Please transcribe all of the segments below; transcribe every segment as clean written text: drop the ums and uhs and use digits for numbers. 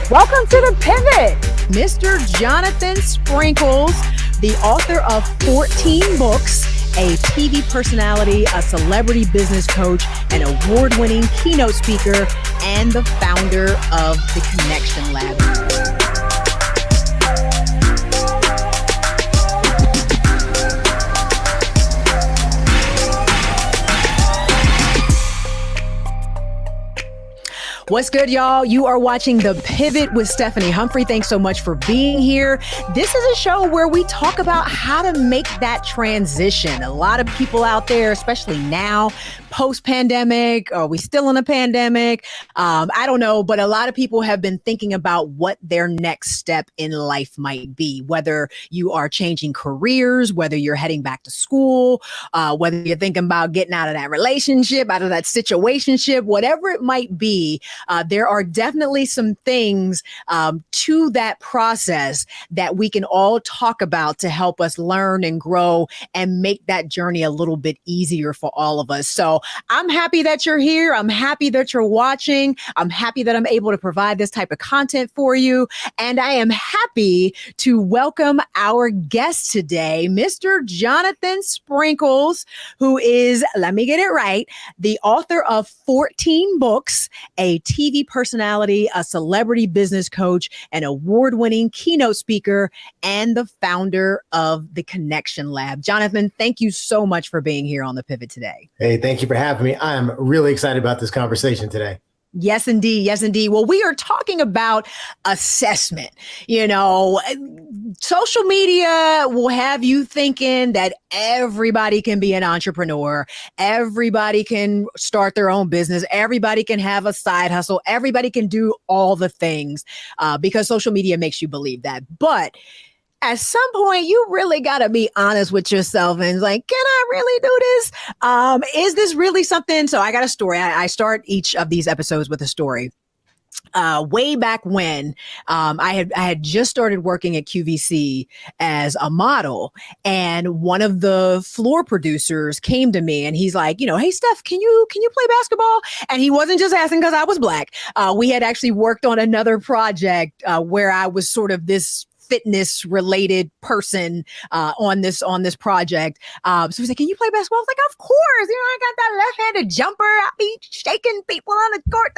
Welcome to the Pivot. Mr. Jonathan Sprinkles, the author of 14 books, a TV personality, a celebrity business coach, an award-winning keynote speaker, and the founder of the Connection Lab. What's good, y'all? You are watching The Pivot with Stephanie Humphrey. Thanks so much for being here. This is a show where we talk about how to make that transition. A lot of people out there, especially now, post-pandemic, are we still in a pandemic? I don't know, but a lot of people have been thinking about what their next step in life might be, whether you are changing careers, whether you're heading back to school, whether you're thinking about getting out of that relationship, out of that situationship, whatever it might be. There are definitely some things to that process that we can all talk about to help us learn and grow and make that journey a little bit easier for all of us. So I'm happy that you're here. I'm happy that you're watching. I'm happy that I'm able to provide this type of content for you. And I am happy to welcome our guest today, Mr. Jonathan Sprinkles, who is, let me get it right, the author of 14 books, a TV personality, a celebrity business coach, an award-winning keynote speaker, and the founder of the Connection Lab. Jonathan, thank you so much for being here on The Pivot today. Hey, thank you for having me. I'm really excited about this conversation today. Yes, indeed. Yes, indeed. Well, we are talking about assessment. You know, social media will have you thinking that everybody can be an entrepreneur. Everybody can start their own business. Everybody can have a side hustle. Everybody can do all the things because social media makes you believe that. But at some point, you really got to be honest with yourself and like, can I really do this? Is this really something? So I got a story. I start each of these episodes with a story. Way back when I had just started working at QVC as a model, and one of the floor producers came to me and he's like, hey, Steph, can you play basketball? And he wasn't just asking because I was Black. We had actually worked on another project where I was sort of this fitness related person on this project. So he's like, can you play basketball? I was like, of course. I got that left-handed jumper. I'll be shaking people on the court,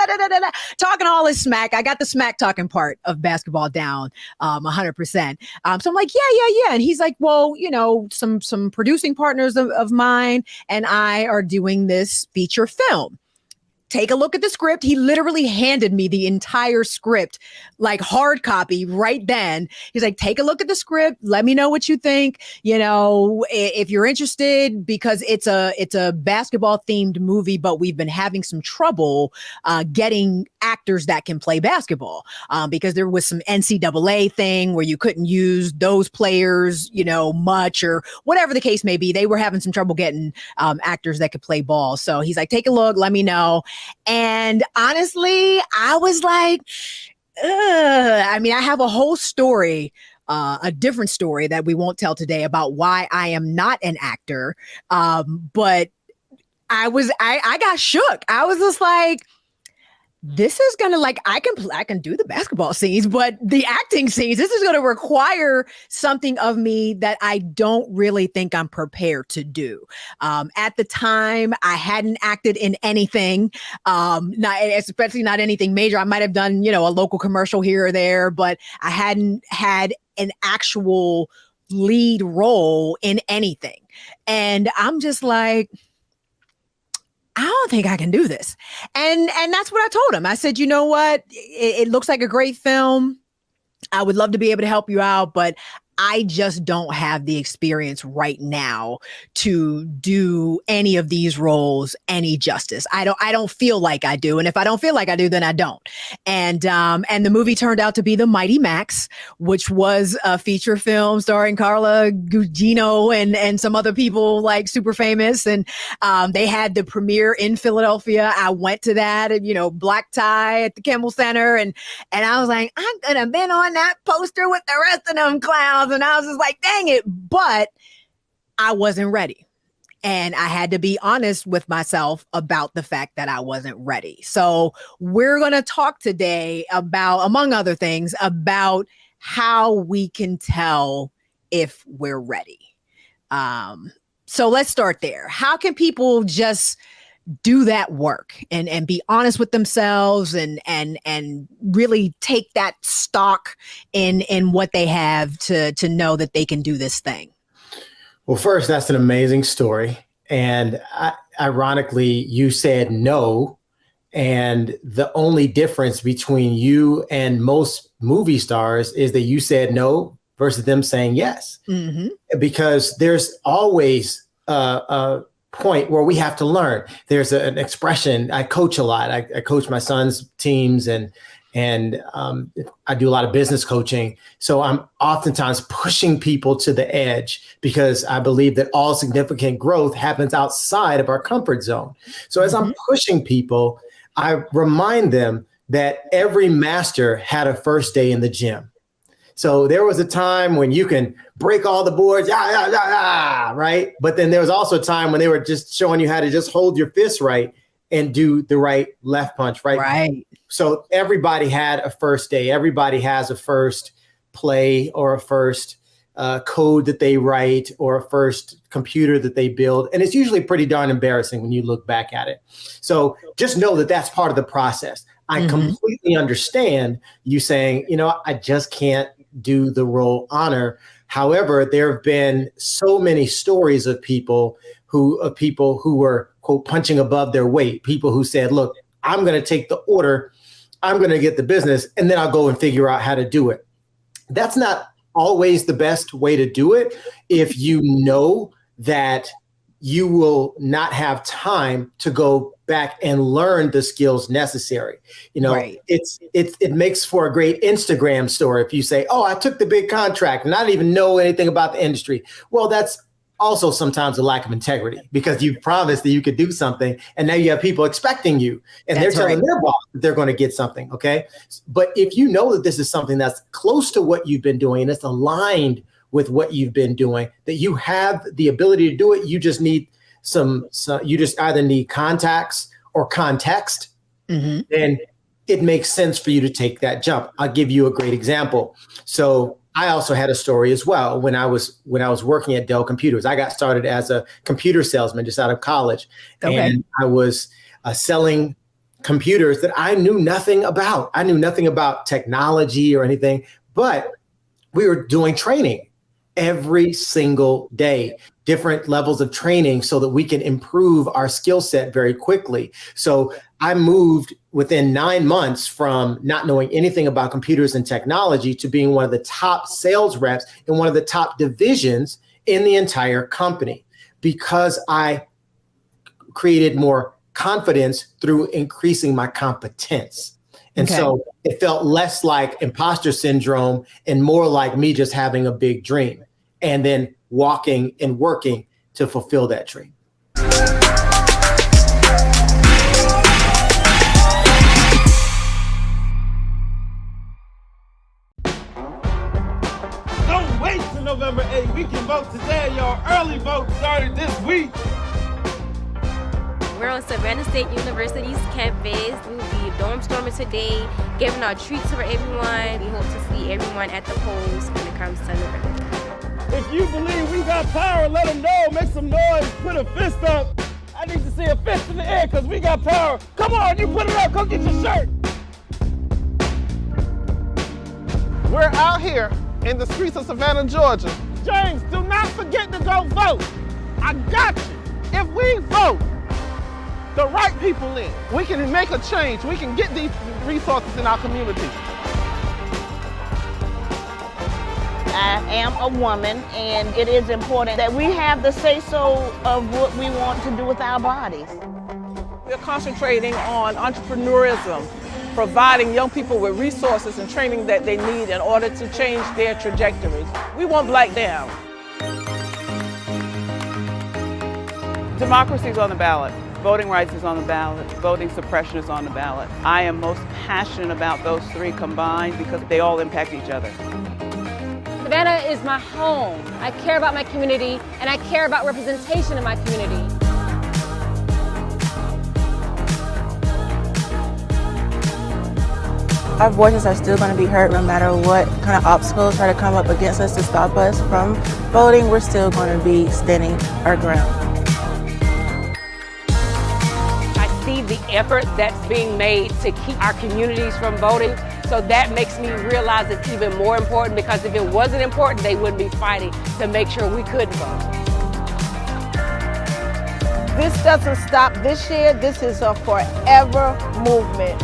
talking all this smack. I got the smack talking part of basketball down 100%. So I'm like, yeah. And he's like, well, some producing partners of mine and I are doing this feature film. Take a look at the script. He literally handed me the entire script, like hard copy right then. He's like, take a look at the script. Let me know what you think. If you're interested, because it's a basketball themed movie, but we've been having some trouble getting actors that can play basketball because there was some NCAA thing where you couldn't use those players, much or whatever the case may be. They were having some trouble getting actors that could play ball. So he's like, take a look. Let me know. And honestly, I was like, I have a whole story, a different story that we won't tell today about why I am not an actor. But I got shook. I was just like, this is going to I can do the basketball scenes, but the acting scenes, this is going to require something of me that I don't really think I'm prepared to do. At the time, I hadn't acted in anything, especially not anything major. I might have done, a local commercial here or there, but I hadn't had an actual lead role in anything. And I'm just like, I don't think I can do this. And that's what I told him. I said, you know what? It looks like a great film. I would love to be able to help you out, but I just don't have the experience right now to do any of these roles any justice. I don't feel like I do. And if I don't feel like I do, then I don't. And the movie turned out to be The Mighty Max, which was a feature film starring Carla Gugino and some other people like super famous. And they had the premiere in Philadelphia. I went to that, and, black tie at the Kimmel Center. And I was like, I'm going to been on that poster with the rest of them clowns. And I was just like, dang it. But I wasn't ready. And I had to be honest with myself about the fact that I wasn't ready. So we're going to talk today about, among other things, about how we can tell if we're ready. So let's start there. How can people just do that work and be honest with themselves and really take that stock in what they have to know that they can do this thing? Well, first, that's an amazing story. And ironically, you said no. And the only difference between you and most movie stars is that you said no versus them saying yes. Mm-hmm. Because there's always a point where we have to learn. There's an expression. I coach a lot. I coach my son's teams and I do a lot of business coaching. So I'm oftentimes pushing people to the edge because I believe that all significant growth happens outside of our comfort zone. So as I'm pushing people, I remind them that every master had a first day in the gym. So there was a time when you can break all the boards, right? But then there was also a time when they were just showing you how to just hold your fist right and do the right left punch, right? Right. So everybody had a first day. Everybody has a first play or a first code that they write or a first computer that they build. And it's usually pretty darn embarrassing when you look back at it. So just know that that's part of the process. I completely understand you saying, I just can't do the role honor. However, there have been so many stories of people who were, quote, punching above their weight, people who said, look, I'm going to take the order, I'm going to get the business, and then I'll go and figure out how to do it. That's not always the best way to do it if you know that you will not have time to go back and learn the skills necessary. Right. It makes for a great Instagram story if you say, oh, I took the big contract and I didn't even know anything about the industry. Well, that's also sometimes a lack of integrity because you promised that you could do something and now you have people expecting you and they're telling their boss that they're going to get something. Okay. But if you know that this is something that's close to what you've been doing and it's aligned with what you've been doing, that you have the ability to do it, you just need you just either need contacts or context, and it makes sense for you to take that jump. I'll give you a great example. So I also had a story as well when I was working at Dell Computers. I got started as a computer salesman just out of college. Okay. And I was selling computers that I knew nothing about. I knew nothing about technology or anything, but we were doing training every single day, different levels of training so that we can improve our skill set very quickly. So I moved within 9 months from not knowing anything about computers and technology to being one of the top sales reps in one of the top divisions in the entire company because I created more confidence through increasing my competence. And so it felt less like imposter syndrome and more like me just having a big dream and then walking and working to fulfill that dream. Don't wait till November 8th. We can vote today. Your early vote started this week. We're on Savannah State University's campus. We will be dorm storming today, giving out treats for everyone. We hope to see everyone at the polls when it comes to November. If you believe we got power, let them know. Make some noise. Put a fist up. I need to see a fist in the air because we got power. Come on, you put it up. Come get your shirt. We're out here in the streets of Savannah, Georgia. James, do not forget to go vote. I got you. If we vote the right people in, we can make a change. We can get these resources in our community. I am a woman, and it is important that we have the say-so of what we want to do with our bodies. We're concentrating on entrepreneurism, providing young people with resources and training that they need in order to change their trajectories. We want Black down. Democracy is on the ballot. Voting rights is on the ballot. Voting suppression is on the ballot. I am most passionate about those three combined because they all impact each other. Savannah is my home. I care about my community, and I care about representation in my community. Our voices are still going to be heard no matter what kind of obstacles try to come up against us to stop us from voting. We're still going to be standing our ground. I see the effort that's being made to keep our communities from voting. So that makes me realize it's even more important, because if it wasn't important, they wouldn't be fighting to make sure we couldn't vote. This doesn't stop this year. This is a forever movement.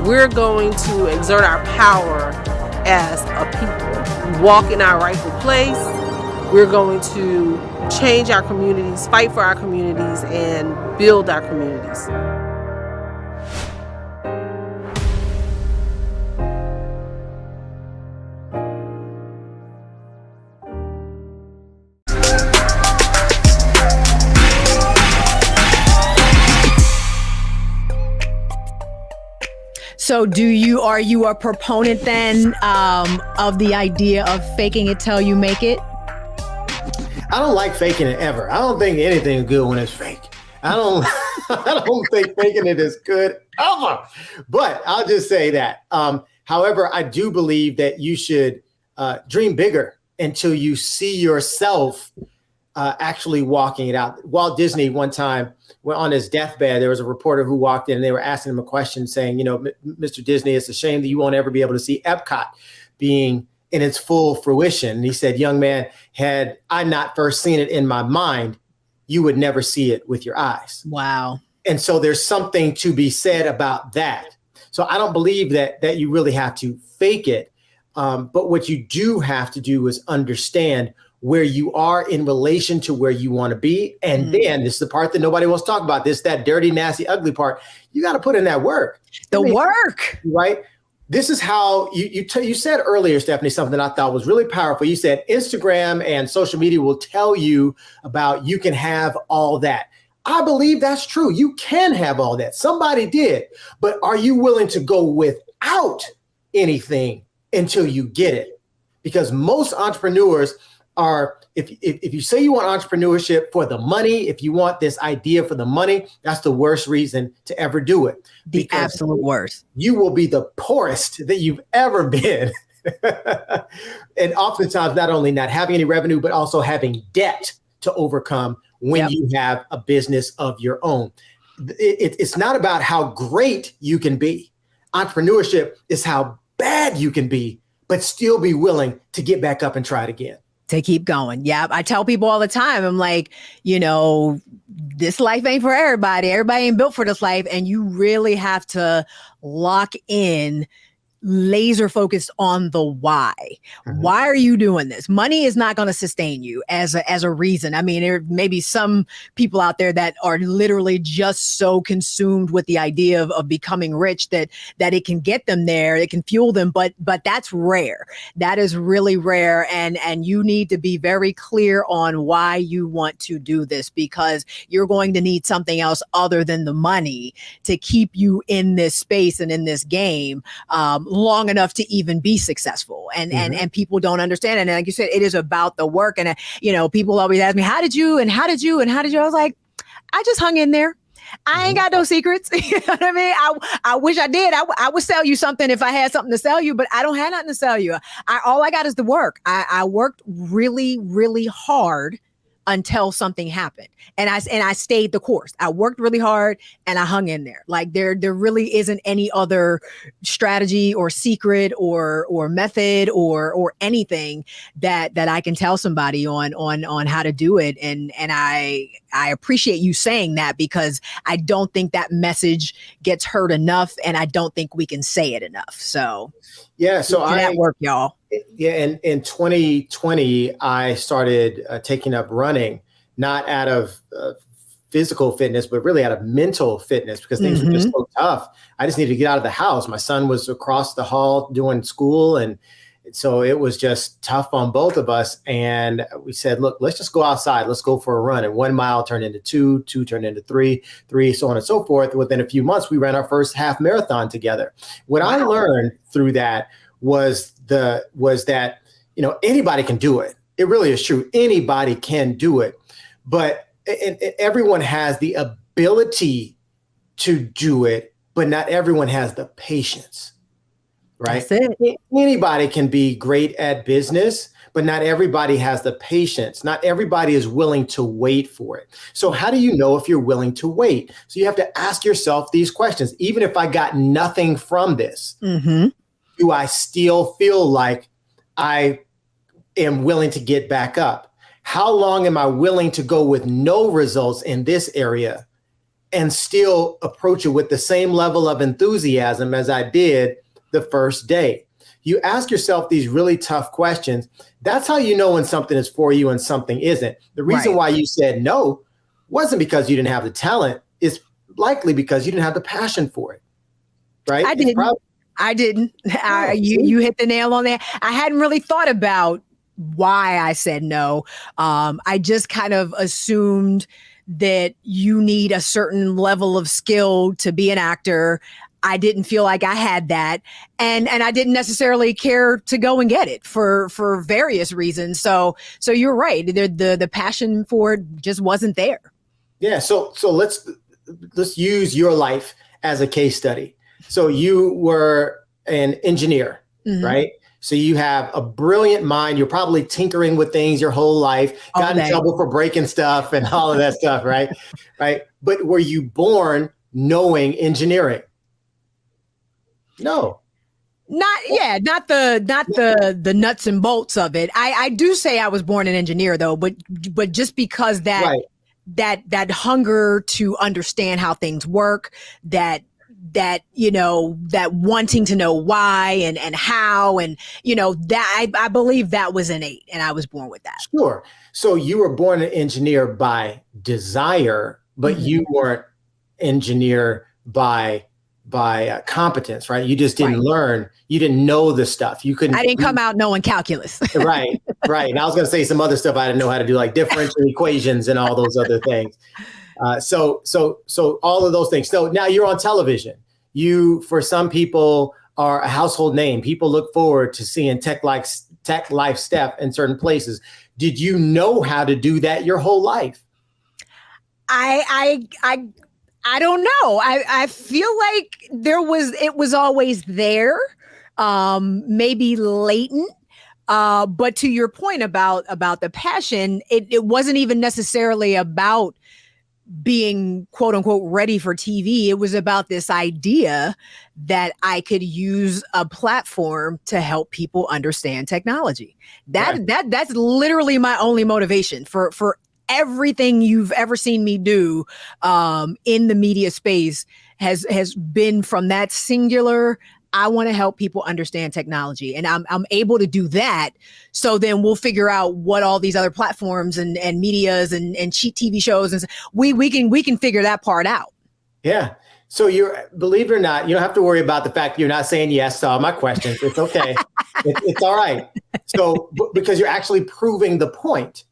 We're going to exert our power as a people, walk in our rightful place. We're going to change our communities, fight for our communities, and build our communities. So are you a proponent then of the idea of faking it till you make it? I don't like faking it ever. I don't think anything is good when it's fake. I don't think faking it is good ever. But I'll just say that. However, I do believe that you should dream bigger until you see yourself actually walking it out. Walt Disney one time, on his deathbed, there was a reporter who walked in and they were asking him a question saying, Mr. Disney, it's a shame that you won't ever be able to see Epcot being in its full fruition. And he said, young man, had I not first seen it in my mind, you would never see it with your eyes. Wow. And so there's something to be said about that. So I don't believe that you really have to fake it. But what you do have to do is understand where you are in relation to where you want to be. And then this is the part that nobody wants to talk about. This, that dirty, nasty, ugly part. You got to put in that work. Work. Right? This is how you said earlier, Stephanie, something I thought was really powerful. You said Instagram and social media will tell you about you can have all that. I believe that's true. You can have all that. Somebody did. But are you willing to go without anything until you get it? Because most entrepreneurs are, if you say you want entrepreneurship for the money, if you want this idea for the money, that's the worst reason to ever do it. The absolute worst. You will be the poorest that you've ever been. And oftentimes, not only not having any revenue, but also having debt to overcome when you have a business of your own. It's not about how great you can be. Entrepreneurship is how bad you can be, but still be willing to get back up and try it again. To keep going. Yeah. I tell people all the time, I'm like, this life ain't for everybody. Everybody ain't built for this life. And you really have to lock in, laser focused on the why. Mm-hmm. Why are you doing this? Money is not going to sustain you as a reason. I mean, there may be some people out there that are literally just so consumed with the idea of becoming rich that it can get them there. It can fuel them, but that's rare. That is really rare. And you need to be very clear on why you want to do this, because you're going to need something else other than the money to keep you in this space and in this game long enough to even be successful. And people don't understand. And like you said, it is about the work. And people always ask me, how did you? I was like, I just hung in there. I ain't got no secrets. You know what I mean? I wish I did. I would sell you something if I had something to sell you, but I don't have nothing to sell you. All I got is the work. I worked really, really hard until something happened. And I stayed the course. I worked really hard and I hung in there. Like there really isn't any other strategy or secret or method or anything that I can tell somebody on how to do it. And I appreciate you saying that, because I don't think that message gets heard enough, and I don't think we can say it enough. So yeah, so that work, y'all. Yeah, in 2020, I started taking up running, not out of physical fitness, but really out of mental fitness, because things were just so tough. I just needed to get out of the house. My son was across the hall doing school, and so it was just tough on both of us. And we said, look, let's just go outside. Let's go for a run. And 1 mile turned into 2 turned into 3, so on and so forth. Within a few months, we ran our first half marathon together. What I learned through that was was that, anybody can do it. It really is true. Anybody can do it, but and everyone has the ability to do it, but not everyone has the patience, right? That's it. Anybody can be great at business, but not everybody has the patience. Not everybody is willing to wait for it. So how do you know if you're willing to wait? So you have to ask yourself these questions. Even if I got nothing from this, do I still feel like I am willing to get back up? How long am I willing to go with no results in this area and still approach it with the same level of enthusiasm as I did the first day? You ask yourself these really tough questions. That's how you know when something is for you and something isn't. The reason why you said no wasn't because you didn't have the talent. It's likely because you didn't have the passion for it, right? I didn't. You hit the nail on there. I hadn't really thought about why I said no. I just kind of assumed that you need a certain level of skill to be an actor. I didn't feel like I had that. And I didn't necessarily care to go and get it for various reasons. So you're right. The passion for it just wasn't there. Yeah. So let's use your life as a case study. So you were an engineer, right? So you have a brilliant mind. You're probably tinkering with things your whole life, got in trouble for breaking stuff and all of that stuff, right? Right. But were you born knowing engineering? No. Not the nuts and bolts of it. I do say I was born an engineer though, but just because that hunger to understand how things work, that wanting to know why and how, and that I believe that was innate, and I was born with that. Sure. So you were born an engineer by desire, but you weren't engineer by competence, right? You just didn't learn. You didn't know the stuff. You couldn't. I didn't come out knowing calculus. Right. And I was going to say some other stuff I didn't know how to do, like differential equations and all those other things. So all of those things. So now you're on television. You, for some people, are a household name. People look forward to seeing Tech Life Steph in certain places. Did you know how to do that your whole life? I don't know. I feel like it was always there, maybe latent. But to your point about the passion, it wasn't even necessarily about being quote unquote ready for TV. It was about this idea that I could use a platform to help people understand technology. That's literally my only motivation for everything you've ever seen me do in the media space has been from that singular. I want to help people understand technology, and I'm able to do that. So then we'll figure out what all these other platforms and medias and cheap TV shows, and we can figure that part out. Yeah. So believe it or not, you don't have to worry about the fact that you're not saying yes to all my questions. It's okay. It's all right. So because you're actually proving the point.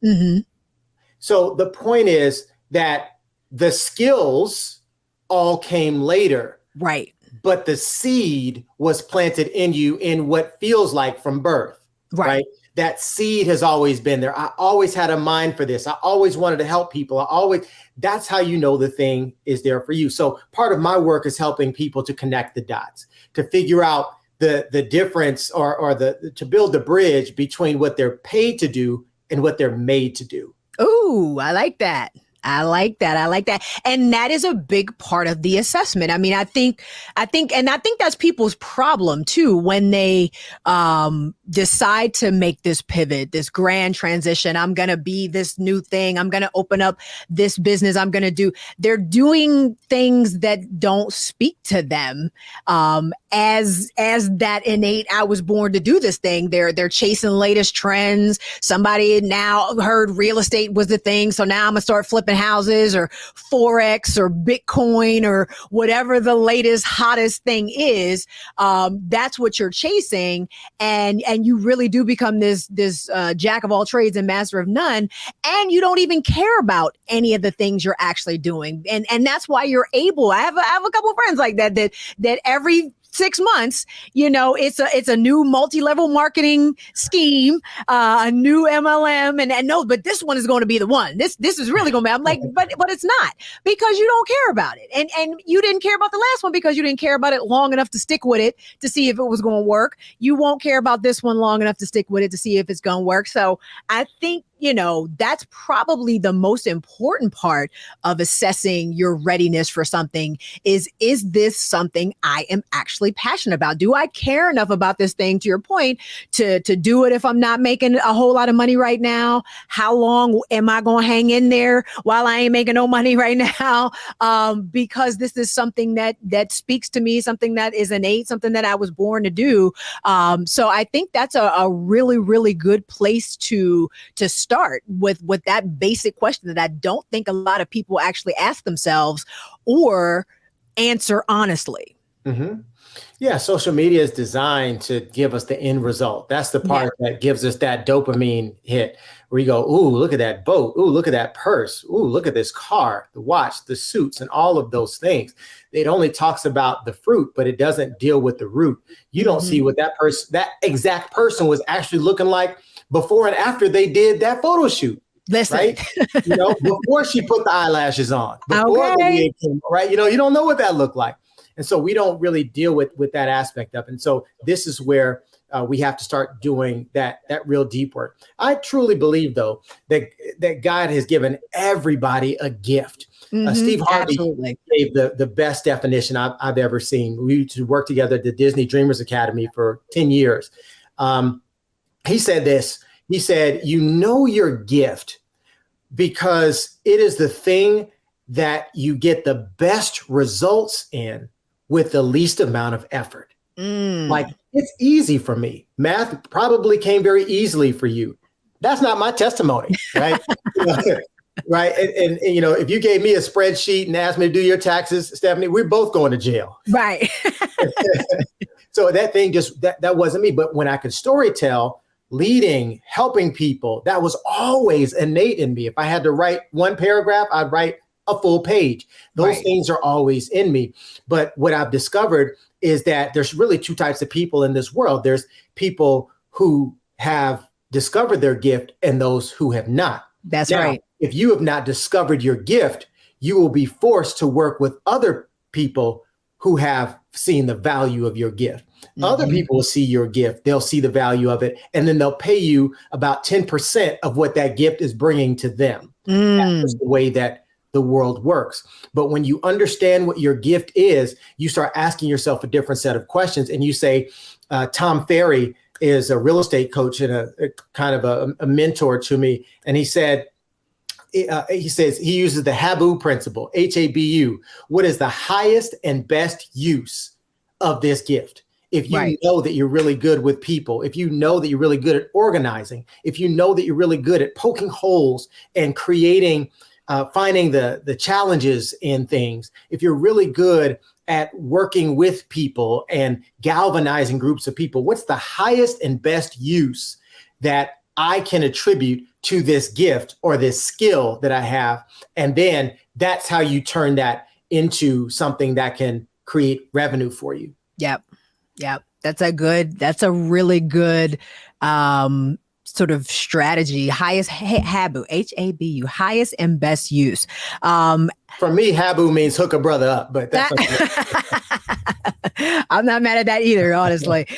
So the point is that the skills all came later. Right. But the seed was planted in you in what feels like from birth, right? That seed has always been there. I always had a mind for this. I always wanted to help people. That's how you know the thing is there for you. So part of my work is helping people to connect the dots, to figure out the difference or to build the bridge between what they're paid to do and what they're made to do. Ooh, I like that. I like that. And that is a big part of the assessment. I mean, I think that's people's problem too, when they decide to make this pivot, this grand transition. I'm going to be this new thing. I'm going to open up this business. They're doing things that don't speak to them as that innate, I was born to do this thing. They're chasing latest trends. Somebody now heard real estate was the thing. So now I'm gonna start flipping houses or Forex or Bitcoin or whatever the latest hottest thing is. That's what you're chasing. And you really do become this jack of all trades and master of none. And you don't even care about any of the things you're actually doing. And that's why you're able. I have a couple of friends like that every 6 months, it's a new multi-level marketing scheme, a new MLM, and no, but this one is going to be the one. This is really going to be. I'm like, but it's not, because you don't care about it, and you didn't care about the last one because you didn't care about it long enough to stick with it to see if it was going to work. You won't care about this one long enough to stick with it to see if it's going to work. So I think, that's probably the most important part of assessing your readiness for something is this something I am actually passionate about? Do I care enough about this thing, to your point, to do it if I'm not making a whole lot of money right now? How long am I going to hang in there while I ain't making no money right now? Because this is something that speaks to me, something that is innate, something that I was born to do. So I think that's a really, really good place to start with that basic question that I don't think a lot of people actually ask themselves or answer honestly. Mm-hmm. Yeah, social media is designed to give us the end result. That's the part that gives us that dopamine hit where you go, ooh, look at that boat. Ooh, look at that purse. Ooh, look at this car, the watch, the suits, and all of those things. It only talks about the fruit, but it doesn't deal with the root. You don't see what that exact person was actually looking like before and after they did that photo shoot. Listen, right? Before she put the eyelashes on, before the wig came, right? You don't know what that looked like. And so we don't really deal with that aspect of it. And so this is where we have to start doing that real deep work. I truly believe, though, that God has given everybody a gift. Steve Harvey gave the best definition I've ever seen. We used to work together at the Disney Dreamers Academy for 10 years. He said this. He said, you know your gift because it is the thing that you get the best results in with the least amount of effort. Like, it's easy for me. Math probably came very easily for you. That's not my testimony, right? Right. And if you gave me a spreadsheet and asked me to do your taxes, Stephanie, we're both going to jail. Right. So that thing that wasn't me. But when I could storytell, leading, helping people, that was always innate in me. If I had to write one paragraph, I'd write a full page. Those things are always in me. But what I've discovered is that there's really two types of people in this world. There's people who have discovered their gift and those who have not. That's right. If you have not discovered your gift, you will be forced to work with other people who have seen the value of your gift. Other people will see your gift. They'll see the value of it. And then they'll pay you about 10% of what that gift is bringing to them. That's the way that the world works. But when you understand what your gift is, you start asking yourself a different set of questions. And you say, Tom Ferry is a real estate coach and a kind of a mentor to me. And he says he uses the HABU principle, HABU. What is the highest and best use of this gift? If you know that you're really good with people, if you know that you're really good at organizing, if you know that you're really good at poking holes and creating, finding the challenges in things, if you're really good at working with people and galvanizing groups of people, what's the highest and best use that I can attribute to this gift or this skill that I have? And then that's how you turn that into something that can create revenue for you. Yep. That's a really good sort of strategy. Highest HABU, HABU, highest and best use. For me, HABU means hook a brother up, but that's okay. I'm not mad at that either, honestly.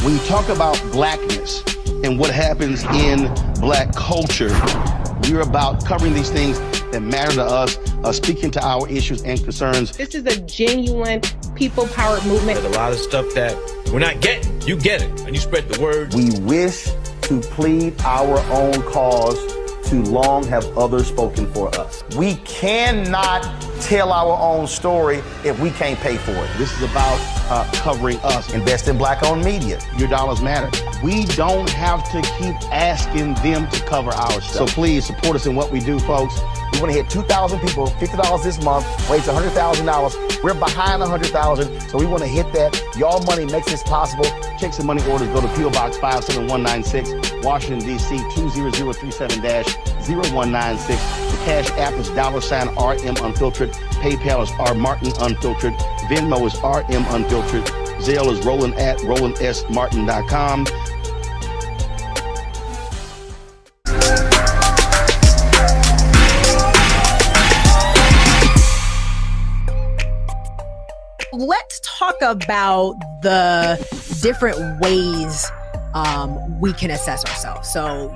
When you talk about blackness and what happens in Black culture, we're about covering these things that matter to us, speaking to our issues and concerns. This is a genuine people-powered movement. There's a lot of stuff that we're not getting. You get it, and you spread the word. We wish to plead our own cause. Too long have others spoken for us. We cannot tell our own story if we can't pay for it. This is about covering us. Invest in Black-owned media. Your dollars matter. We don't have to keep asking them to cover our stuff. So please support us in what we do, folks. We want to hit 2,000 people, $50 this month, raise $100,000. We're behind 100,000, so we want to hit that. Y'all money makes this possible. Check some money orders. Go to P.O. Box 57196, Washington, D.C. 20037-0196. The Cash App is $RM Unfiltered. PayPal is R Martin Unfiltered. Venmo is RM Unfiltered. Zelle is Roland at RolandSMartin.com. Let's talk about the different ways we can assess ourselves. So,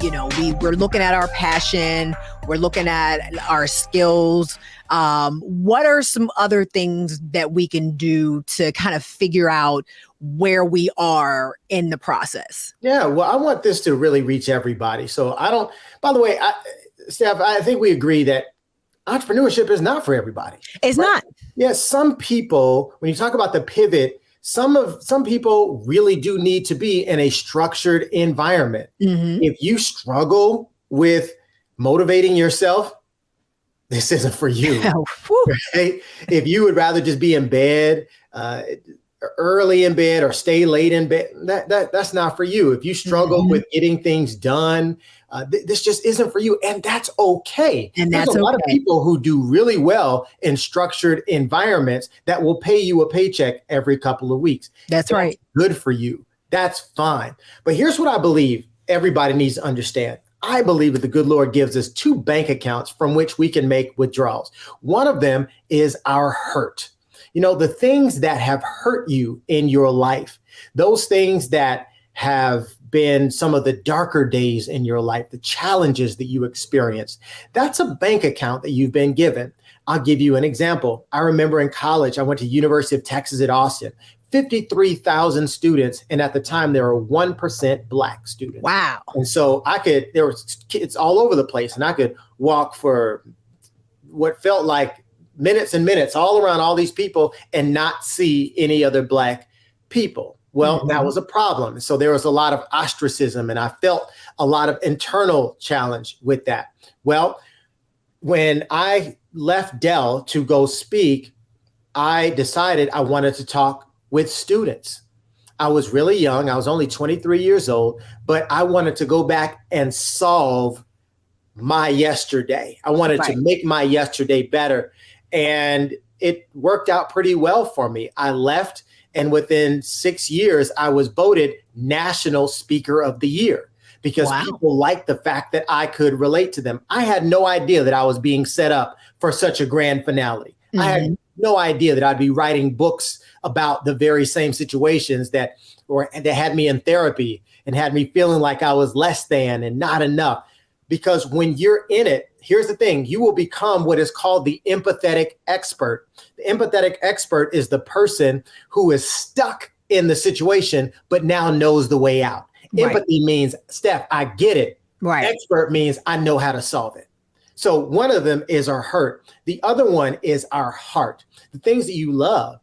we're looking at our passion, we're looking at our skills. What are some other things that we can do to kind of figure out where we are in the process? Yeah, well, I want this to really reach everybody. So by the way, Steph, I think we agree that entrepreneurship is not for everybody. It's not. Yes, some people, when you talk about the pivot, some people really do need to be in a structured environment. Mm-hmm. If you struggle with motivating yourself, this isn't for you. Right? If you would rather just be in bed, early in bed or stay late in bed, that's not for you. If you struggle with getting things done, this just isn't for you. And that's okay. And There's a lot of people who do really well in structured environments that will pay you a paycheck every couple of weeks. That's right. Good for you. That's fine. But here's what I believe everybody needs to understand. I believe that the good Lord gives us two bank accounts from which we can make withdrawals. One of them is our hurt. The things that have hurt you in your life, those things that have been some of the darker days in your life, the challenges that you experienced, that's a bank account that you've been given. I'll give you an example. I remember in college, I went to University of Texas at Austin, 53,000 students. And at the time, there were 1% Black students. Wow. And so there were kids all over the place, and I could walk for what felt like minutes and minutes all around all these people and not see any other Black people. Well, that was a problem. So there was a lot of ostracism, and I felt a lot of internal challenge with that. Well, when I left Dell to go speak, I decided I wanted to talk with students. I was really young. I was only 23 years old, but I wanted to go back and solve my yesterday. I wanted to make my yesterday better. And it worked out pretty well for me. I left, and within 6 years, I was voted National Speaker of the Year because people liked the fact that I could relate to them. I had no idea that I was being set up for such a grand finale. Mm-hmm. I had no idea that I'd be writing books about the very same situations that had me in therapy and had me feeling like I was less than and not enough. Because when you're in it, here's the thing, you will become what is called the empathetic expert. The empathetic expert is the person who is stuck in the situation, but now knows the way out. Right. Empathy means, Steph, I get it. Right. Expert means I know how to solve it. So one of them is our hurt. The other one is our heart. The things that you love,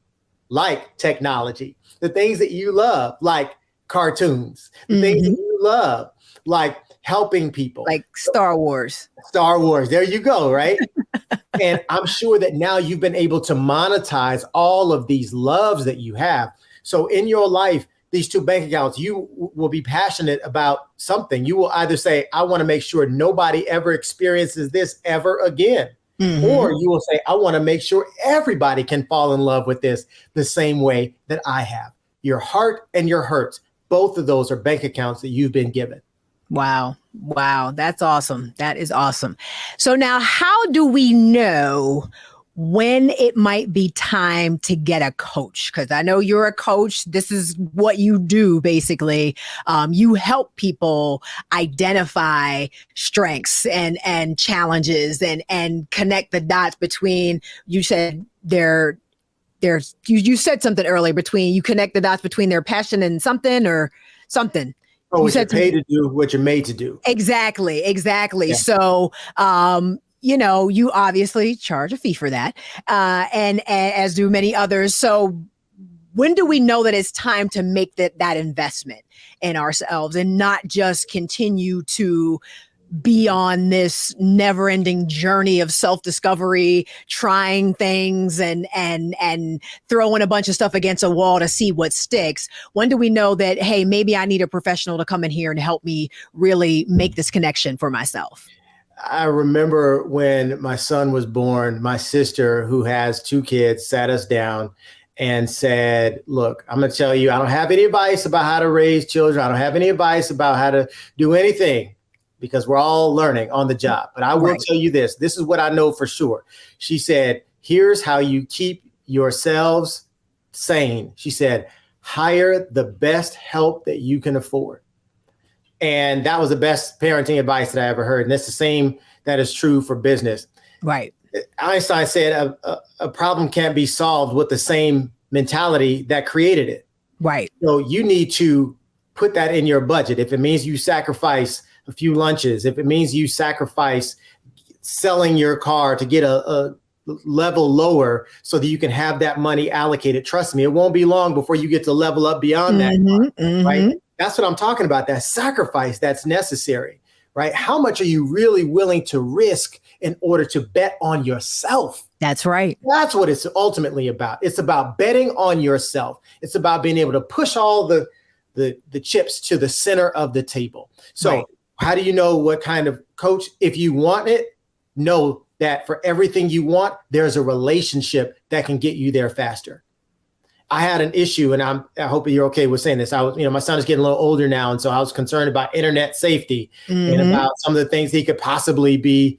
like technology, the things that you love, like cartoons, the things that you love, like helping people. Like Star Wars. Star Wars. There you go, right? And I'm sure that now you've been able to monetize all of these loves that you have. So in your life, these two bank accounts, you will be passionate about something. You will either say, I want to make sure nobody ever experiences this ever again. Mm-hmm. Or you will say, I want to make sure everybody can fall in love with this the same way that I have. Your heart and your hurts, both of those are bank accounts that you've been given. Wow. Wow. That's awesome. That is awesome. So now how do we know when it might be time to get a coach? Because I know you're a coach. This is what you do, basically. You help people identify strengths and challenges and connect the dots between, you said you said something earlier, between, you connect the dots between their passion and something or something. Oh, what you're paid to do, what you're made to do. Exactly. Yeah. So, you know, you obviously charge a fee for that, and as do many others. So when do we know that it's time to make that investment in ourselves and not just continue to be on this never-ending journey of self-discovery, trying things and throwing a bunch of stuff against a wall to see what sticks? When do we know that, hey, maybe I need a professional to come in here and help me really make this connection for myself? I remember when my son was born, my sister, who has 2 kids, sat us down and said, look, I'm going to tell you, I don't have any advice about how to raise children. I don't have any advice about how to do anything, because we're all learning on the job. But I will tell you this. This is what I know for sure. She said, here's how you keep yourselves sane. She said, hire the best help that you can afford. And that was the best parenting advice that I ever heard. And that's the same that is true for business. Right. Einstein said a problem can't be solved with the same mentality that created it. Right. So you need to put that in your budget. If it means you sacrifice a few lunches, if it means you sacrifice selling your car to get a level lower so that you can have that money allocated, trust me, it won't be long before you get to level up beyond that, right? That's what I'm talking about, that sacrifice that's necessary, right? How much are you really willing to risk in order to bet on yourself? That's right. That's what it's ultimately about. It's about betting on yourself. It's about being able to push all the chips to the center of the table. So how do you know what kind of coach? If you want it, know that for everything you want, there's a relationship that can get you there faster. I had an issue, and I hope you're okay with saying this. My son is getting a little older now, and so I was concerned about internet safety and about some of the things he could possibly be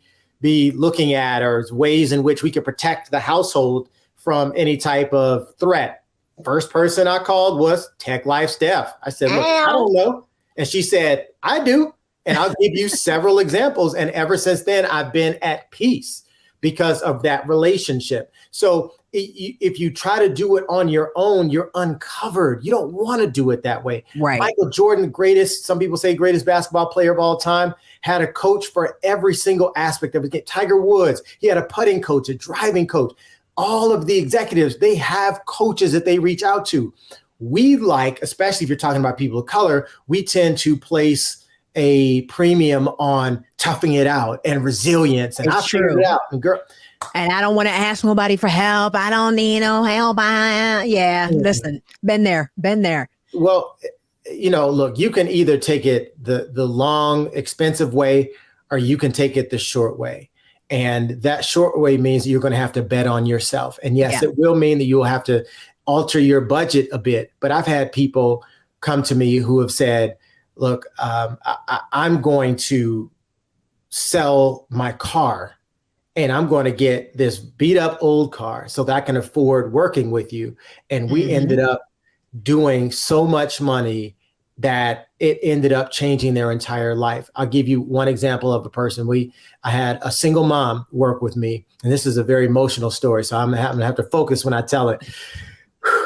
looking at, or ways in which we could protect the household from any type of threat. First person I called was Tech Life Steph. I said, look, I don't know. And she said, I do. And I'll give you several examples. And ever since then, I've been at peace because of that relationship. So if you try to do it on your own, you're uncovered. You don't want to do it that way. Right. Michael Jordan, some people say greatest basketball player of all time, had a coach for every single aspect of it. Tiger Woods, he had a putting coach, a driving coach. All of the executives, they have coaches that they reach out to. We especially if you're talking about people of color, we tend to place a premium on toughing it out and resilience. And I figured it out. And I don't want to ask nobody for help. I don't need no help. Listen, been there. Well, look, you can either take it the long, expensive way, or you can take it the short way. And that short way means you're going to have to bet on yourself. And yes, it will mean that you'll have to alter your budget a bit. But I've had people come to me who have said, look, I'm going to sell my car and I'm going to get this beat up old car so that I can afford working with you. And we ended up doing so much money that it ended up changing their entire life. I'll give you one example of a person. I had a single mom work with me, and this is a very emotional story, so I'm gonna have to focus when I tell it.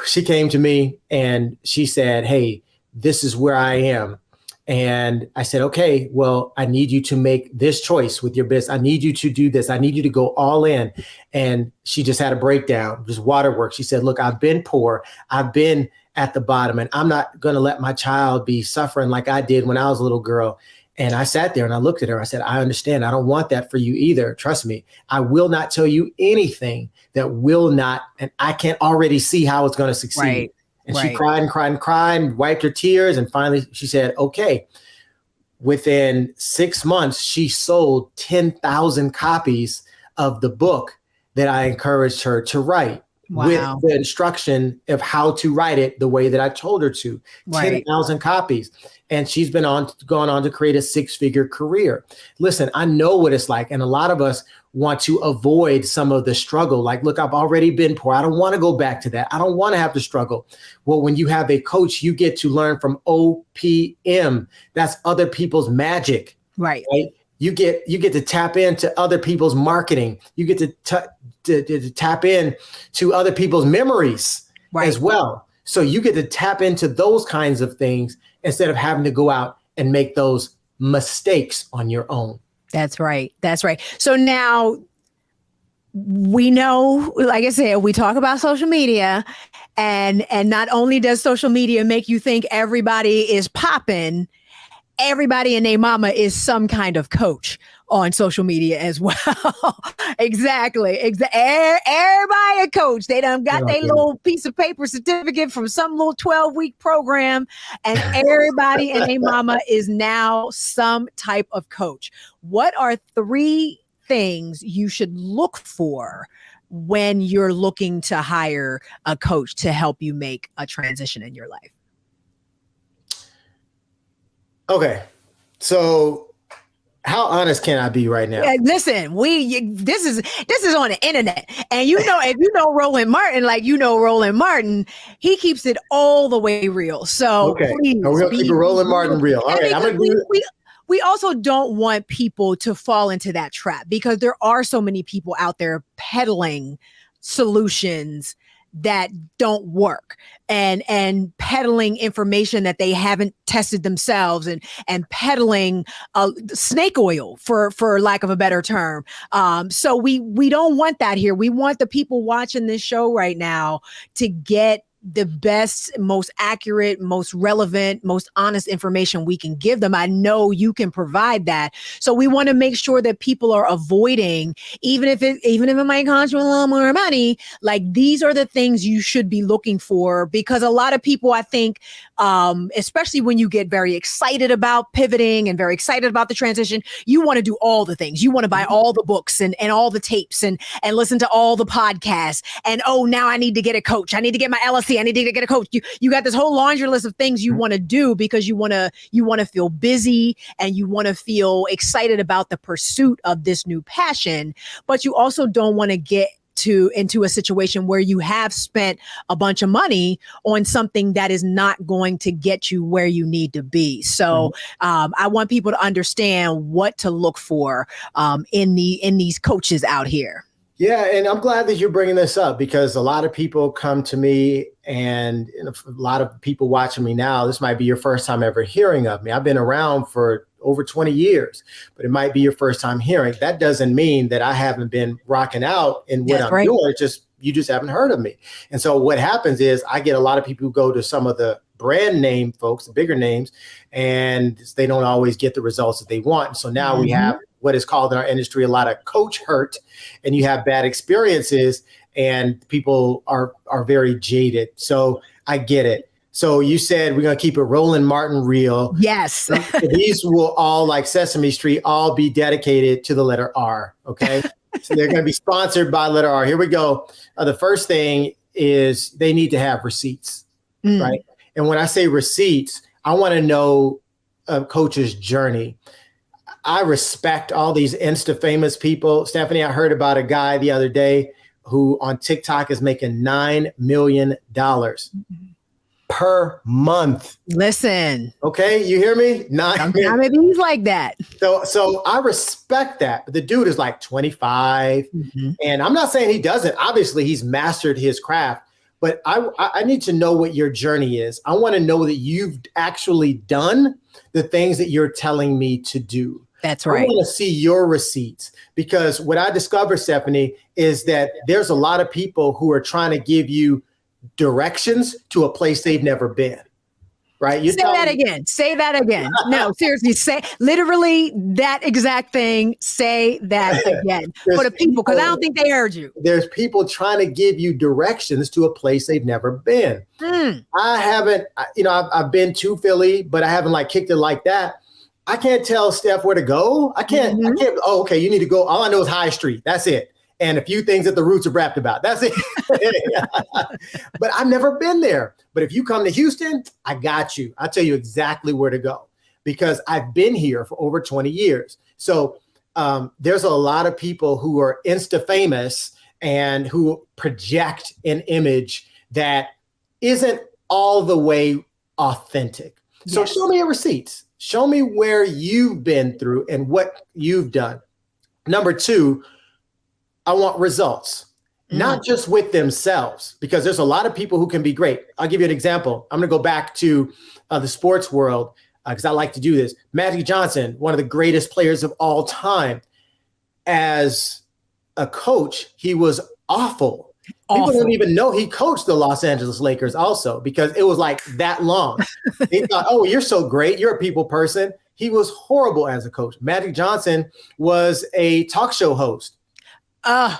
She came to me and she said, hey, this is where I am. And I said, okay, well, I need you to make this choice with your business. I need you to do this. I need you to go all in. And she just had a breakdown, just waterworks. She said, look, I've been poor. I've been at the bottom, and I'm not going to let my child be suffering like I did when I was a little girl. And I sat there and I looked at her. I said, I understand. I don't want that for you either. Trust me. I will not tell you anything that will not, and I can't already see how it's going to succeed. Right. And she cried and cried and cried and wiped her tears. And finally she said, okay. Within 6 months, she sold 10,000 copies of the book that I encouraged her to write. Wow. With the instruction of how to write it the way that I told her to. 10,000 copies. And she's gone on to create a 6-figure career. Listen, I know what it's like. And a lot of us want to avoid some of the struggle. Like, look, I've already been poor. I don't want to go back to that. I don't want to have to struggle. Well, when you have a coach, you get to learn from OPM. That's other people's magic. Right? You get to tap into other people's marketing. You get to tap in to other people's memories as well. So you get to tap into those kinds of things instead of having to go out and make those mistakes on your own. That's right. That's right. So now we know, like I said, we talk about social media, and not only does social media make you think everybody is popping, everybody and their mama is some kind of coach on social media as well. Exactly. Everybody a coach. They done got their little piece of paper certificate from some little 12-week program, and everybody and their mama is now some type of coach. What are 3 things you should look for when you're looking to hire a coach to help you make a transition in your life? Okay. So how honest can I be right now? Listen, this is on the internet, and if you know Roland Martin, Roland Martin, he keeps it all the way real. So please, we're gonna keep it Roland Martin real. All right, I'm gonna do it. We also don't want people to fall into that trap, because there are so many people out there peddling solutions that don't work, and peddling information that they haven't tested themselves, and peddling snake oil for lack of a better term. So we don't want that here. We want the people watching this show right now to get the best, most accurate, most relevant, most honest information we can give them. I know you can provide that. So we want to make sure that people are avoiding, even if it might cost you a little more money, like these are the things you should be looking for, because a lot of people, I think, especially when you get very excited about pivoting and very excited about the transition, you want to do all the things. You want to buy all the books and all the tapes and listen to all the podcasts. And, now I need to get a coach. I need to get my LLC. I need to get a coach. You got this whole laundry list of things you want to do, because you want to feel busy, and you want to feel excited about the pursuit of this new passion. But you also don't want to get into a situation where you have spent a bunch of money on something that is not going to get you where you need to be. So I want people to understand what to look for in these coaches out here. Yeah, and I'm glad that you're bringing this up, because a lot of people come to me, and a lot of people watching me now, this might be your first time ever hearing of me. I've been around for over 20 years, but it might be your first time hearing. That doesn't mean that I haven't been rocking out in what I'm doing. It's just, you just haven't heard of me. And so what happens is I get a lot of people who go to some of the brand name folks, the bigger names, and they don't always get the results that they want. So now we have what is called in our industry a lot of coach hurt, and you have bad experiences, and people are very jaded. So I get it. So you said we're going to keep it Roland Martin real. Yes. These will all, like Sesame Street, all be dedicated to the letter R. Okay. So they're going to be sponsored by letter R. Here we go. The first thing is they need to have receipts, right? And when I say receipts, I want to know a coach's journey. I respect all these Insta famous people. Stephanie, I heard about a guy the other day who on TikTok is making $9 million per month. Listen. Okay, you hear me? Maybe he's like that. So I respect that. But the dude is like 25. And I'm not saying he doesn't. Obviously, he's mastered his craft. But I need to know what your journey is. I want to know that you've actually done the things that you're telling me to do. That's right. I want to see your receipts, because what I discovered, Stephanie, is that there's a lot of people who are trying to give you directions to a place they've never been. Right? Say that again. No, seriously, say literally that exact thing. Say that again for the people, because I don't think they heard you. There's people trying to give you directions to a place they've never been. I haven't, I've been to Philly, but I haven't kicked it like that. I can't tell Steph where to go. I can't. Oh, okay. You need to go. All I know is High Street. That's it. And a few things that the Roots are rapped about. That's it. But I've never been there. But if you come to Houston, I got you. I'll tell you exactly where to go, because I've been here for over 20 years. So there's a lot of people who are Insta famous and who project an image that isn't all the way authentic. So show me your receipts. Show me where you've been through and what you've done. Number 2, I want results, not just with themselves, because there's a lot of people who can be great. I'll give you an example. I'm going to go back to the sports world. because I like to do this. Magic Johnson, one of the greatest players of all time. As a coach, he was awful. People don't even know he coached the Los Angeles Lakers also, because it was like that long. They thought, oh, you're so great. You're a people person. He was horrible as a coach. Magic Johnson was a talk show host. The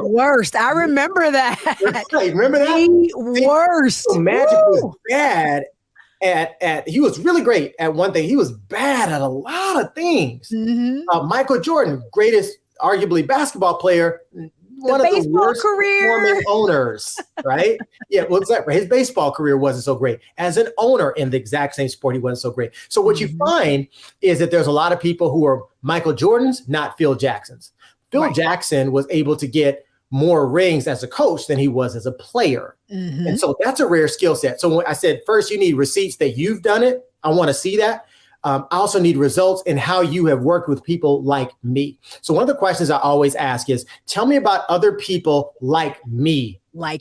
worst. I remember that. Right. Remember that? The worst. So Magic was bad at he was really great at one thing. He was bad at a lot of things. Michael Jordan, greatest arguably basketball player, one of the worst performing owners, right? Yeah, well, his baseball career wasn't so great. As an owner in the exact same sport, he wasn't so great. So what you find is that there's a lot of people who are Michael Jordans, not Phil Jacksons. Phil Jackson was able to get more rings as a coach than he was as a player. And so that's a rare skill set. So when I said, first, you need receipts that you've done it. I want to see that. I also need results in how you have worked with people like me. So one of the questions I always ask is, tell me about other people like me,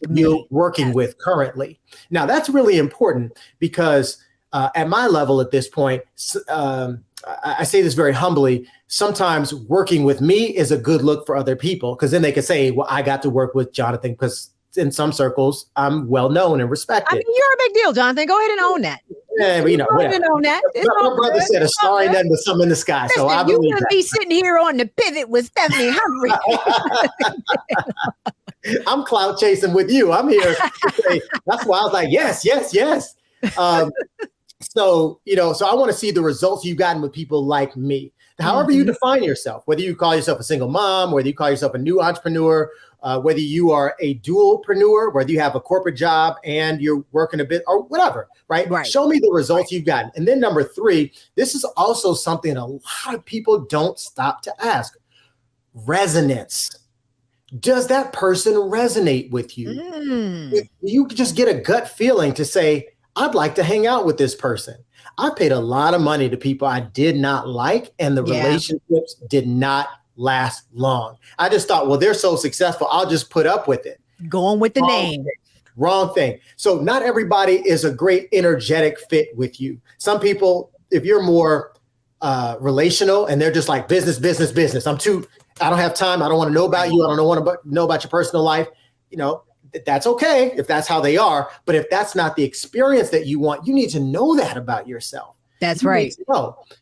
you're working with currently. Now, that's really important because at my level at this point, I say this very humbly, sometimes working with me is a good look for other people, because then they could say, well, I got to work with Jonathan because in some circles, I'm well known and respected. I mean, you're a big deal, Jonathan. Go ahead and own that. Yeah, but, Go ahead and own that. My brother said a star ain't nothing but something in the sky. Listen, So I you believe wouldn't that. be sitting here on the pivot with Stephanie Humphrey. I'm clout chasing with you. I'm here to say, that's why I was like, yes. So I want to see the results you've gotten with people like me. However you define yourself, whether you call yourself a single mom, whether you call yourself a new entrepreneur, whether you are a dualpreneur, whether you have a corporate job and you're working a bit or whatever, right? Show me the results you've gotten. And then number 3, this is also something a lot of people don't stop to ask. Resonance. Does that person resonate with you? If you just get a gut feeling to say, I'd like to hang out with this person. I paid a lot of money to people I did not like, and the relationships did not last long. I just thought, well, they're so successful, I'll just put up with it. Going with the name. Wrong thing. So not everybody is a great energetic fit with you. Some people, if you're more relational and they're just like business. I don't have time. I don't want to know about you. I don't want to know about your personal life. That's okay if that's how they are. But if that's not the experience that you want, you need to know that about yourself. That's right.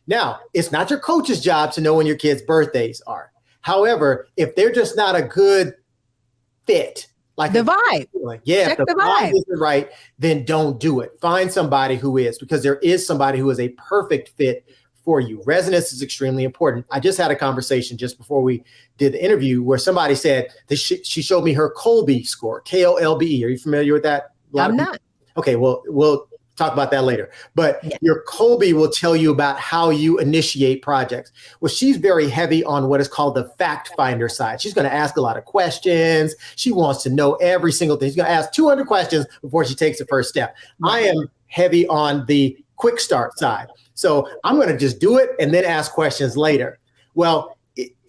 Now, it's not your coach's job to know when your kids' birthdays are. However, if they're just not a good fit, like the vibe. If the vibe isn't right, then don't do it. Find somebody who is, because there is somebody who is a perfect fit for you. Resonance is extremely important. I just had a conversation just before we did the interview where somebody said that she showed me her Kolbe score, Kolbe. Are you familiar with that? I'm not. Okay, well, we'll talk about that later. But your Kolbe will tell you about how you initiate projects. Well, she's very heavy on what is called the fact finder side. She's going to ask a lot of questions. She wants to know every single thing. She's going to ask 200 questions before she takes the first step. I am heavy on the quick start side. So I'm going to just do it and then ask questions later. Well,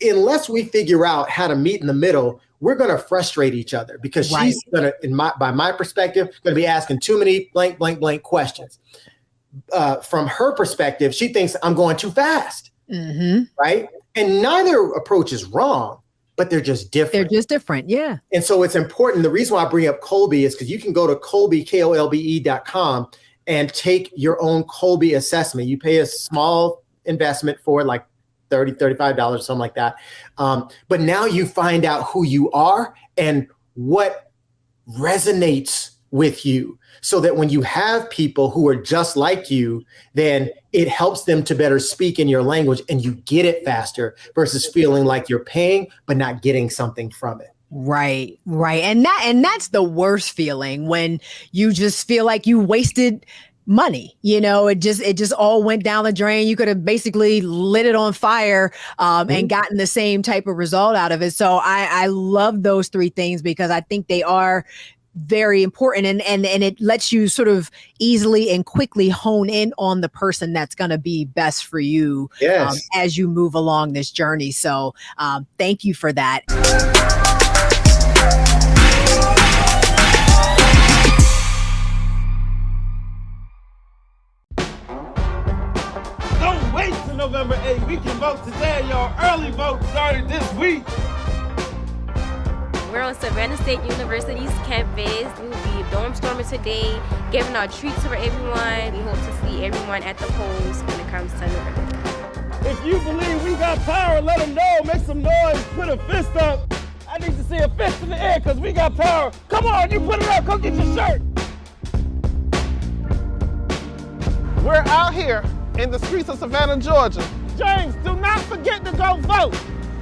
unless we figure out how to meet in the middle, we're going to frustrate each other, because she's going to, by my perspective, going to be asking too many blank questions. From her perspective, she thinks I'm going too fast, right? And neither approach is wrong, but they're just different. They're just different, yeah. And so it's important. The reason why I bring up Kolbe is because you can go to Kolbe.com and take your own Kolbe assessment. You pay a small investment for it, like $30, $35, something like that. But now you find out who you are and what resonates with you, so that when you have people who are just like you, then it helps them to better speak in your language and you get it faster versus feeling like you're paying but not getting something from it. Right. And that's the worst feeling, when you just feel like you wasted money. It just all went down the drain. You could have basically lit it on fire and gotten the same type of result out of it. So I love those 3 things, because I think they are very important, and it lets you sort of easily and quickly hone in on the person that's going to be best for you as you move along this journey. So thank you for that. University's campus. We will be dorm storming today, giving out treats for everyone. We hope to see everyone at the polls when it comes to November. If you believe we got power, let them know. Make some noise. Put a fist up. I need to see a fist in the air because we got power. Come on, you put it up. Come get your shirt. We're out here in the streets of Savannah, Georgia. James, do not forget to go vote.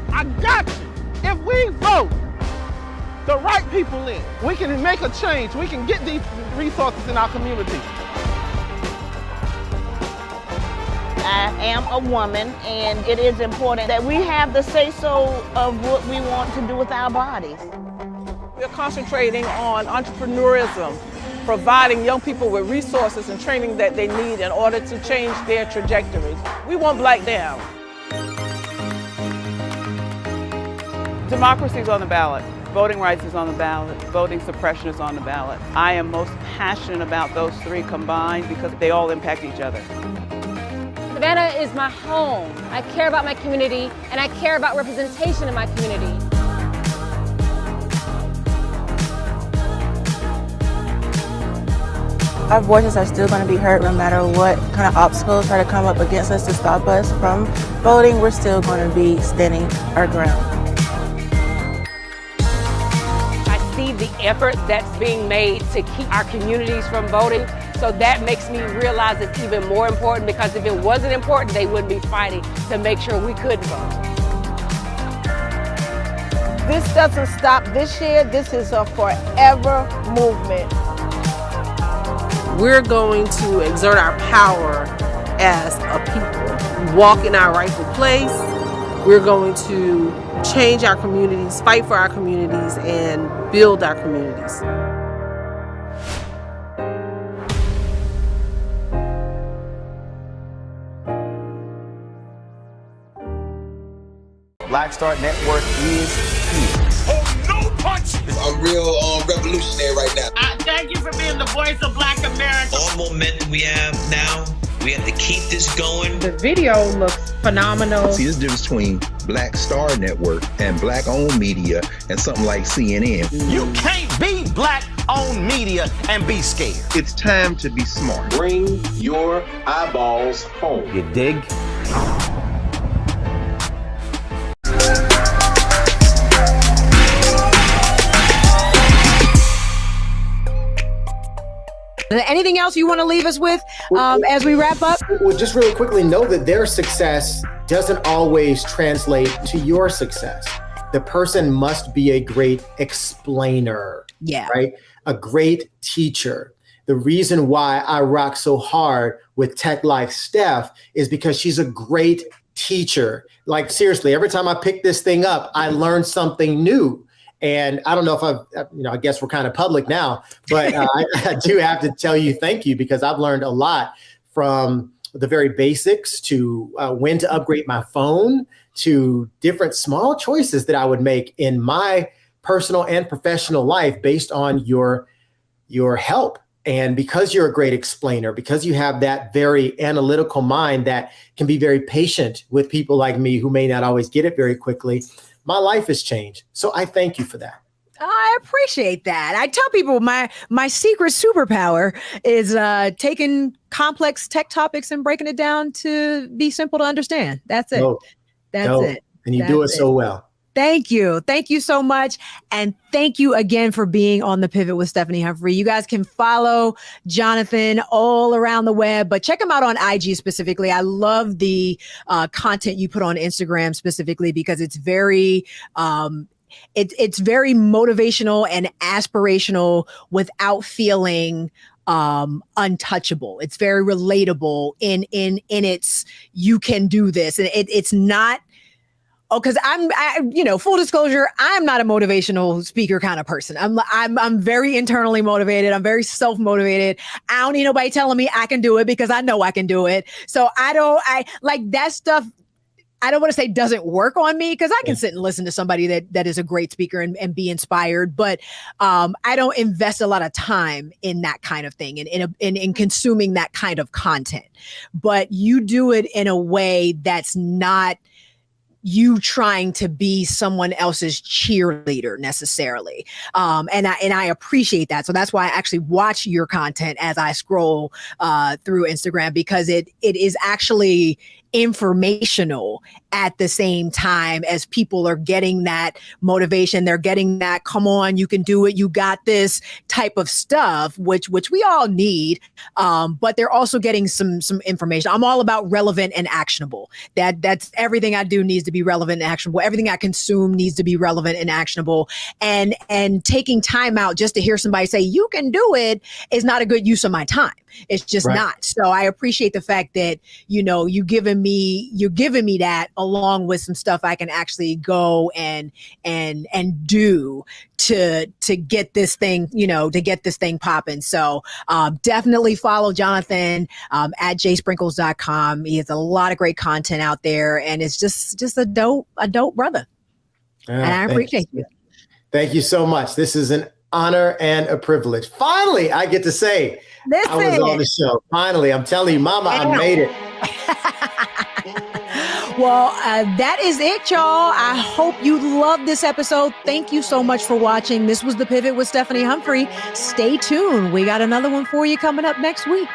I got you. If we vote the right people in, we can make a change. We can get these resources in our community. I am a woman, and it is important that we have the say-so of what we want to do with our bodies. We're concentrating on entrepreneurism, providing young people with resources and training that they need in order to change their trajectories. We want Black down. Democracy is on the ballot. Voting rights is on the ballot. Voting suppression is on the ballot. I am most passionate about those three combined because they all impact each other. Savannah is my home. I care about my community, and I care about representation in my community. Our voices are still going to be heard no matter what kind of obstacles try to come up against us to stop us from voting. We're still going to be standing our ground. I see the effort that's being made to keep our communities from voting. So that makes me realize it's even more important, because if it wasn't important, they wouldn't be fighting to make sure we could vote. This doesn't stop this year. This is a forever movement. We're going to exert our power as a people, walk in our rightful place. We're going to change our communities, fight for our communities, and build our communities. Black Star Network is here. Oh, no punch! I'm real revolutionary right now. Thank you for being the voice of Black America. All momentum we have now, we have to keep this going. The video looks phenomenal. See, there's a difference between Black Star Network and Black-owned media and something like CNN. You can't be Black-owned media and be scared. It's time to be smart. Bring your eyeballs home. You dig? Anything else you want to leave us with as we wrap up? Well, just really quickly, know that their success doesn't always translate to your success. The person must be a great explainer. Yeah. Right? A great teacher. The reason why I rock so hard with Tech Life Steph is because she's a great teacher. Like, seriously, every time I pick this thing up, I learn something new. And I don't know if I guess we're kind of public now, but I do have to tell you thank you, because I've learned a lot, from the very basics to when to upgrade my phone, to different small choices that I would make in my personal and professional life based on your help. And because you're a great explainer, because you have that very analytical mind that can be very patient with people like me who may not always get it very quickly, my life has changed. So I thank you for that. I appreciate that. I tell people my secret superpower is taking complex tech topics and breaking it down to be simple to understand. That's it. That's it. And you do it so well. Thank you. Thank you so much. And thank you again for being on The Pivot with Stephanie Humphrey. You guys can follow Jonathan all around the web, but check him out on IG specifically. I love the content you put on Instagram specifically, because it's very it's very motivational and aspirational without feeling untouchable. It's very relatable in its, you can do this. And it's not, because full disclosure, I'm not a motivational speaker kind of person. I'm very internally motivated. I'm very self-motivated. I don't need nobody telling me I can do it, because I know I can do it. So I like that stuff. I don't want to say doesn't work on me, because I can sit and listen to somebody that is a great speaker and be inspired, but I don't invest a lot of time in that kind of thing and in consuming that kind of content. But you do it in a way that's not you trying to be someone else's cheerleader necessarily. And I appreciate that. So that's why I actually watch your content as I scroll through Instagram, because it is actually informational at the same time as people are getting that motivation. They're getting that, come on, you can do it, you got this type of stuff, which we all need. But they're also getting some information. I'm all about relevant and actionable. That's everything I do needs to be relevant and actionable. Everything I consume needs to be relevant and actionable. And taking time out just to hear somebody say, you can do it, is not a good use of my time. It's just not. So I appreciate the fact that, you're giving me that, along with some stuff I can actually go and do to get this thing, popping. So definitely follow Jonathan at jsprinkles.com. He has a lot of great content out there, and it's just a dope brother. And I appreciate you. Thank you so much. This is an honor and a privilege. Finally, I get to say I was on the show. Finally, I'm telling you, Mama, I made it. Well, that is it, y'all. I hope you loved this episode. Thank you so much for watching. This was The Pivot with Stephanie Humphrey. Stay tuned. We got another one for you coming up next week.